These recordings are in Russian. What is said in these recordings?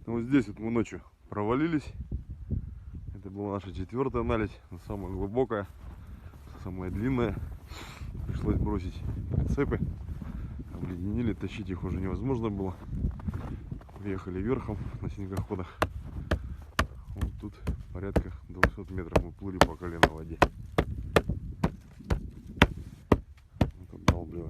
Вот здесь вот мы ночью провалились. Это была наша 4-я наледь, самая глубокая, самая длинная. Пришлось бросить прицепы, обледенили, тащить их уже невозможно было. Приехали верхом на снегоходах. Вот тут порядка 200 метров мы плыли по колено в воде. Это долбливо.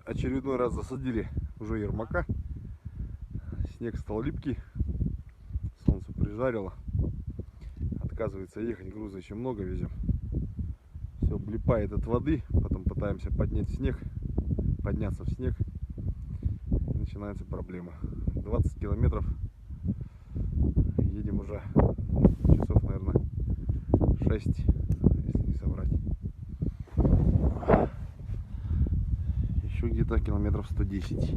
Очередной раз засадили уже ермака. Снег стал липкий, солнце прижарило. Отказывается ехать, груза еще много везем. Все облипает от воды, потом пытаемся подняться в снег. Начинается проблема. 20 километров едем уже, часов, наверное, 6, если не соврать. Где-то километров 110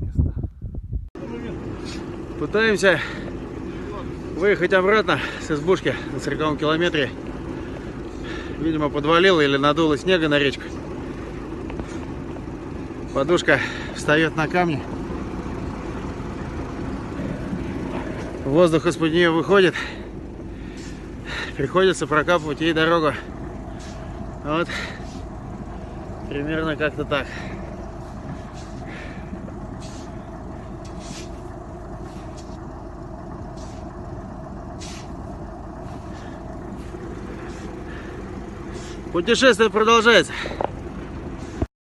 места. Пытаемся выехать обратно с избушки на 40 километре. Видимо, подвалило или надуло снега на речку. Подушка встает на камни. Воздух из-под нее выходит. Приходится прокапывать ей дорогу. Вот. Примерно как-то так. Путешествие продолжается.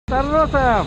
Торжествуем!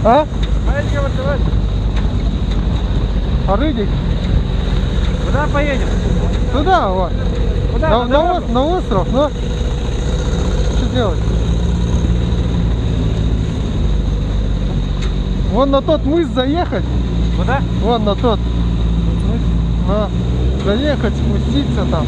А? Рыдик. Куда поедем? Туда, вот. Куда? На остров, но что-то делать? Вон на тот мыс заехать. Куда? Вон на тот. На, заехать, спуститься там.